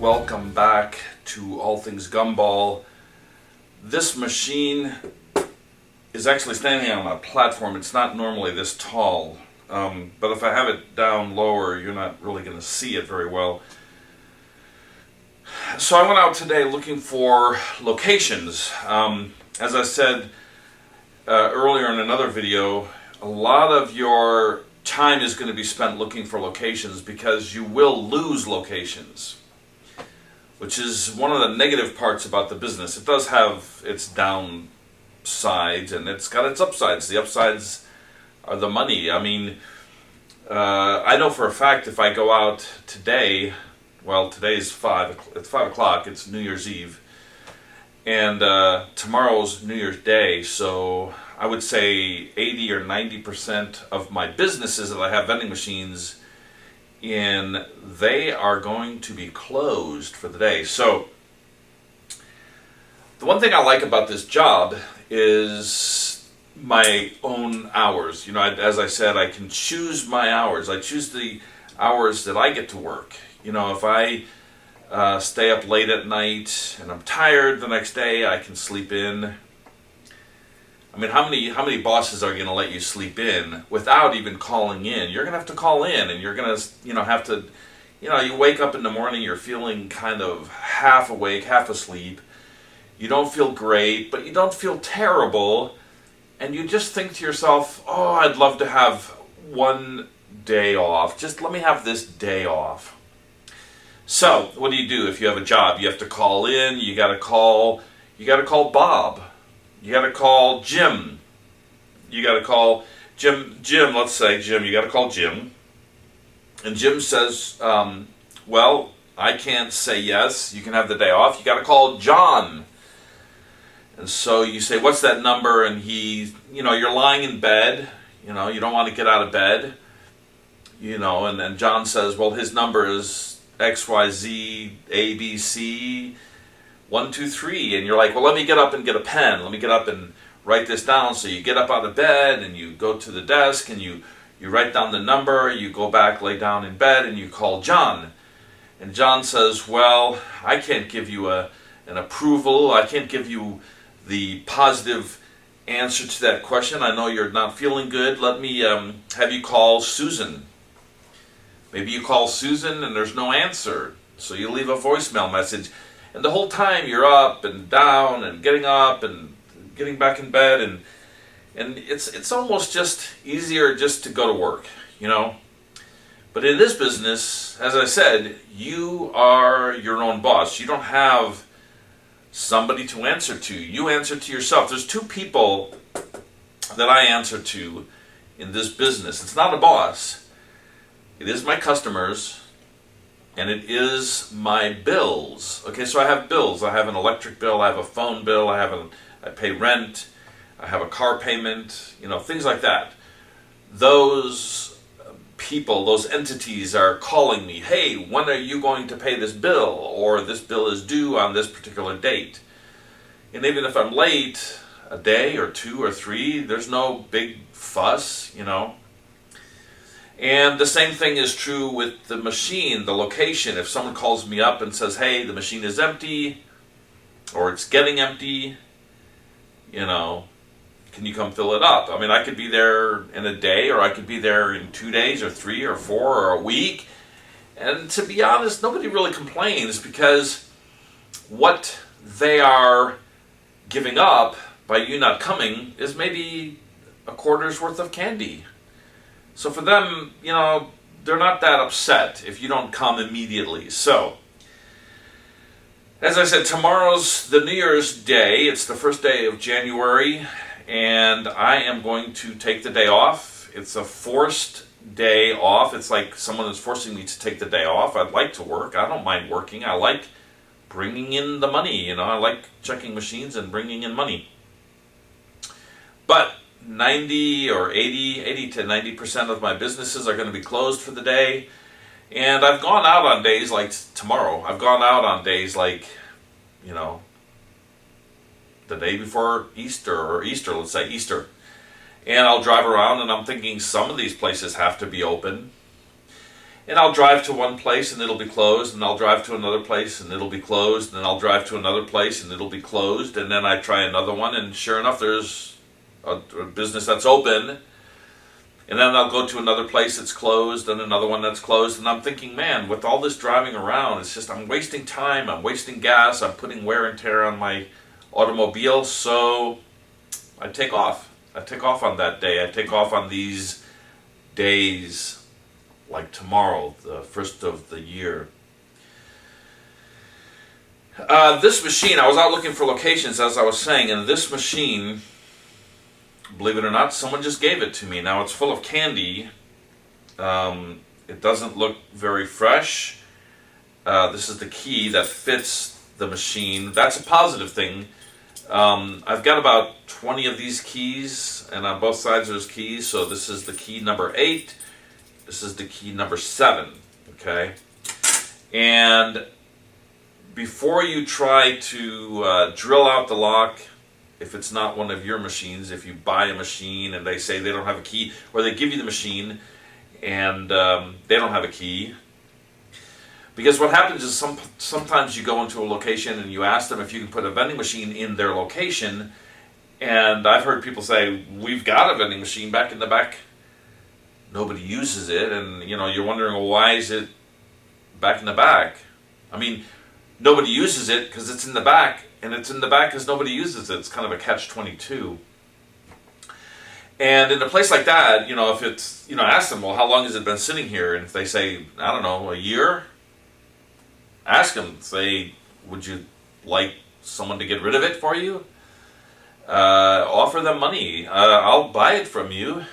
welcome back to All Things Gumball. This machine is actually standing on a platform. It's not normally this tall, but if I have it down lower, you're not really going to see it very well. So I went out today looking for locations. As I said earlier in another video, a lot of your time is going to be spent looking for locations because you will lose locations, which is one of the negative parts about the business. It does have its downsides and it's got its upsides. The upsides are the money. I mean, I know for a fact if I go out today, well, today's it's 5 o'clock, it's New Year's Eve, and tomorrow's New Year's Day, so I would say 80 or 90% of my businesses that I have vending machines in, they are going to be closed for the day. So the one thing I like about this job is my own hours. You know, as I said, I can choose my hours. I choose the hours that I get to work. You know, if I stay up late at night and I'm tired the next day, I can sleep in. I mean, how many bosses are going to let you sleep in without even calling in? You're going to have to call in, and you're going to, have to, you wake up in the morning, you're feeling kind of half awake, half asleep. You don't feel great, but you don't feel terrible, and you just think to yourself, oh, I'd love to have one day off. Just let me have this day off. So, what do? If you have a job, you have to call in, you got to call Bob. You got to call Jim. You got to call Jim, let's say, Jim, you got to call Jim. And Jim says, well, I can't say yes, you can have the day off. You got to call John. And so you say, what's that number? And you're lying in bed, you don't want to get out of bed, and then John says, well, his number is XYZ ABC 1, 2, 3, and you're like, well, let me get up and get a pen. Let me get up and write this down. So you get up out of bed and you go to the desk and you write down the number. You go back, lay down in bed, and you call John. And John says, well, I can't give you an approval. I can't give you the positive answer to that question. I know you're not feeling good. Let me have you call Susan. Maybe you call Susan and there's no answer. So you leave a voicemail message. And the whole time you're up and down and getting up and getting back in bed, and it's almost just easier just to go to work, But in this business, as I said, you are your own boss. You don't have somebody to answer to. You answer to yourself. There's two people that I answer to in this business. It's not a boss. It is my customers. And it is my bills. Okay, so I have bills. I have an electric bill, I have a phone bill, I pay rent, I have a car payment, things like that. Those people, those entities are calling me, hey, when are you going to pay this bill? Or this bill is due on this particular date. And even if I'm late, a day or 2 or 3, there's no big fuss, And the same thing is true with the machine, the location. If someone calls me up and says, hey, the machine is empty, or it's getting empty, can you come fill it up? I mean, I could be there in a day, or I could be there in 2 days, or 3 or 4, or a week. And to be honest, nobody really complains, because what they are giving up by you not coming is maybe a quarter's worth of candy. So for them, they're not that upset if you don't come immediately. So, as I said, tomorrow's the New Year's Day. It's the first day of January, and I am going to take the day off. It's a forced day off. It's like someone is forcing me to take the day off. I'd like to work. I don't mind working. I like bringing in the money. I like checking machines and bringing in money. But 90 or 80 to 90% of my businesses are going to be closed for the day. And I've gone out on days like tomorrow. I've gone out on days like, the day before Easter, or Easter, let's say Easter. And I'll drive around and I'm thinking some of these places have to be open. And I'll drive to one place and it'll be closed, and I'll drive to another place and it'll be closed, and I'll drive to another place and it'll be closed, and then I try another one, and sure enough, there's a business that's open. And then I'll go to another place that's closed and another one that's closed, and I'm thinking, man, with all this driving around, it's just I'm wasting time, I'm wasting gas, I'm putting wear and tear on my automobile, so I take off. I take off on that day. I take off on these days. Like tomorrow, the first of the year. This machine, I was out looking for locations, as I was saying, and this machine, believe it or not, someone just gave it to me. Now it's full of candy. It doesn't look very fresh. This is the key that fits the machine. That's a positive thing. I've got about 20 of these keys, and on both sides there's keys, so this is the key number 8. This is the key number 7, okay? And before you try to drill out the lock, if it's not one of your machines, if you buy a machine and they say they don't have a key, or they give you the machine and they don't have a key, because what happens is sometimes you go into a location and you ask them if you can put a vending machine in their location, and I've heard people say, we've got a vending machine back in the back. Nobody uses it, and you're wondering, well, why is it back in the back? I mean, nobody uses it because it's in the back, and it's in the back because nobody uses it. It's kind of a catch-22. And in a place like that, if it's, ask them, well, how long has it been sitting here? And if they say, I don't know, a year, ask them, say, would you like someone to get rid of it for you? Offer them money. I'll buy it from you.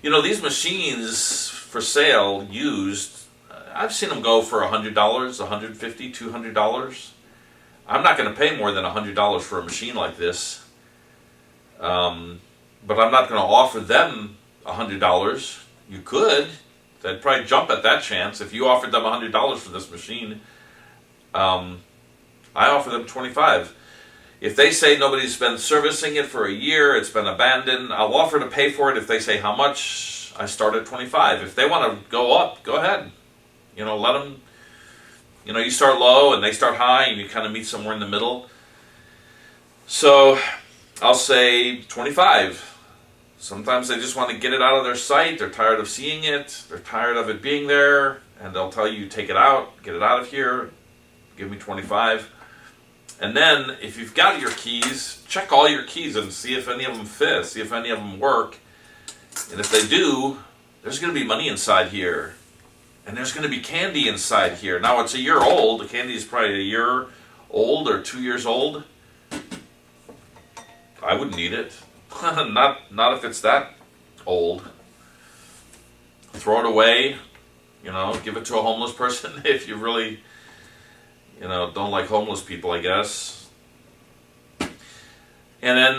These machines for sale, used, I've seen them go for $100, $150, $200. I'm not going to pay more than $100 for a machine like this. But I'm not going to offer them $100. You could. They'd probably jump at that chance. If you offered them $100 for this machine, I offer them $25. If they say nobody's been servicing it for a year, it's been abandoned, I'll offer to pay for it. If they say how much, I start at $25. If they want to go up, go ahead. Let them, you start low and they start high and you kind of meet somewhere in the middle. So I'll say $25. Sometimes they just want to get it out of their sight. They're tired of seeing it. They're tired of it being there. And they'll tell you, take it out, get it out of here, give me $25. And then, if you've got your keys, check all your keys and see if any of them fit, see if any of them work. And if they do, there's going to be money inside here. And there's going to be candy inside here. Now, it's a year old. The candy is probably a year old or 2 years old. I wouldn't eat it. Not if it's that old. Throw it away. Give it to a homeless person if you really... don't like homeless people, I guess. And then,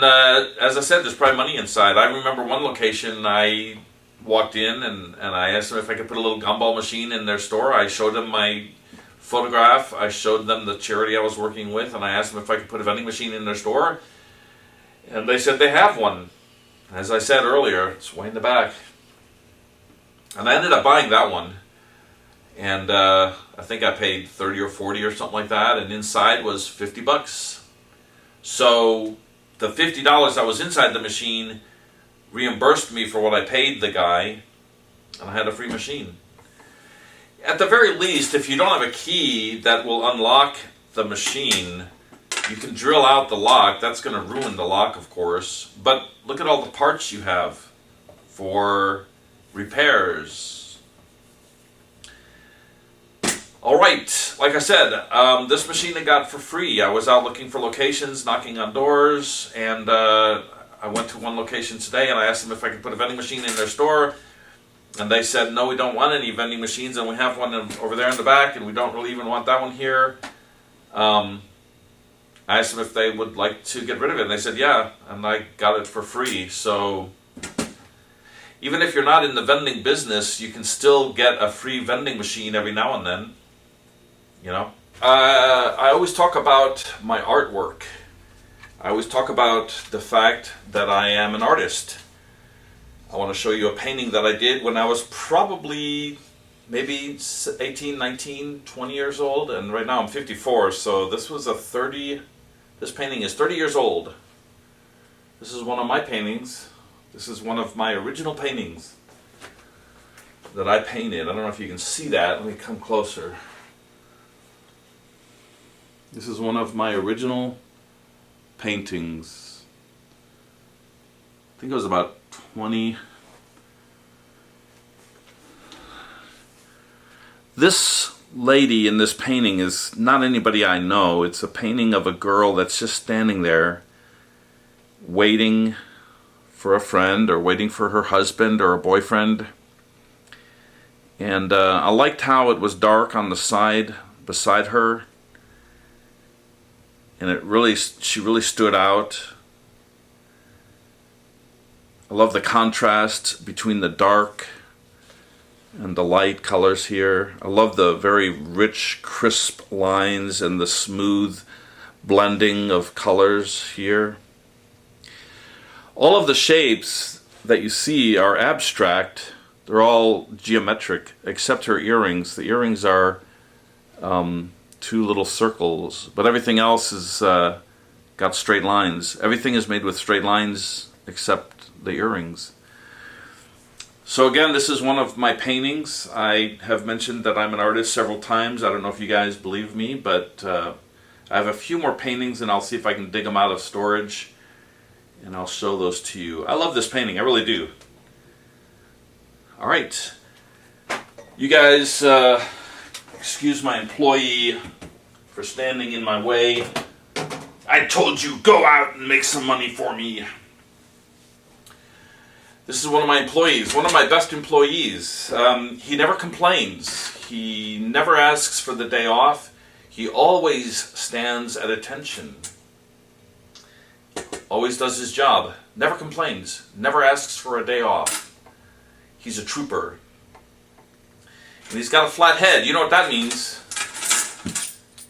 as I said, there's probably money inside. I remember one location, I walked in and I asked them if I could put a little gumball machine in their store. I showed them my photograph. I showed them the charity I was working with, and I asked them if I could put a vending machine in their store. And they said they have one. As I said earlier, it's way in the back. And I ended up buying that one. And I think I paid 30 or 40 or something like that, and inside was $50. So the $50 that was inside the machine reimbursed me for what I paid the guy, and I had a free machine. At the very least, if you don't have a key that will unlock the machine, you can drill out the lock. That's going to ruin the lock, of course. But look at all the parts you have for repairs. All right, like I said, this machine I got for free. I was out looking for locations, knocking on doors, and I went to one location today and I asked them if I could put a vending machine in their store. And they said, no, we don't want any vending machines, and we have one over there in the back, and we don't really even want that one here. I asked them if they would like to get rid of it, and they said, yeah, and I got it for free. So even if you're not in the vending business, you can still get a free vending machine every now and then. I always talk about my artwork. I always talk about the fact that I am an artist. I want to show you a painting that I did when I was probably maybe 18, 19, 20 years old, and right now I'm 54, so this painting is 30 years old. This is one of my paintings. This is one of my original paintings that I painted. I don't know if you can see that. Let me come closer. This is one of my original paintings. I think it was about 20. This lady in this painting is not anybody I know. It's a painting of a girl that's just standing there waiting for a friend or waiting for her husband or a boyfriend. And I liked how it was dark on the side beside her, and she really stood out. I love the contrast between the dark and the light colors here. I love the very rich, crisp lines and the smooth blending of colors here. All of the shapes that you see are abstract. They're all geometric, except her earrings. The earrings are two little circles, but everything else is got straight lines. Everything is made with straight lines except the earrings. So again, this is one of my paintings. I have mentioned that I'm an artist several times. I don't know if you guys believe me, but I have a few more paintings, and I'll see if I can dig them out of storage, and I'll show those to you. I love this painting, I really do. All right, you guys, excuse my employee for standing in my way. I told you, go out and make some money for me. This is one of my employees, one of my best employees. He never complains. He never asks for the day off. He always stands at attention. Always does his job. Never complains. Never asks for a day off. He's a trooper. And he's got a flat head. You know what that means.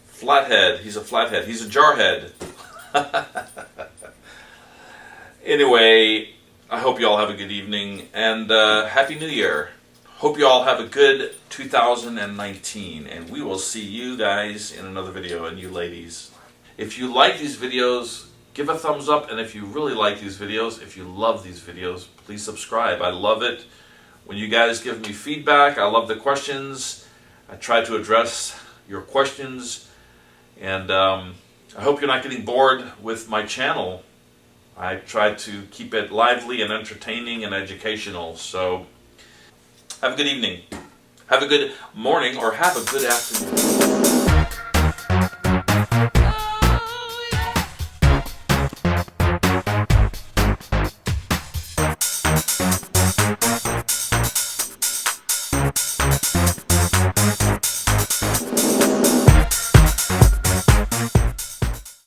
Flathead. He's a flathead. He's a jarhead. Anyway, I hope you all have a good evening, and Happy New Year. Hope you all have a good 2019, and we will see you guys in another video, and you ladies. If you like these videos, give a thumbs up, and if you really like these videos, if you love these videos, please subscribe. I love it when you guys give me feedback. I love the questions. I try to address your questions, and I hope you're not getting bored with my channel. I try to keep it lively and entertaining and educational. So have a good evening, have a good morning, or have a good afternoon.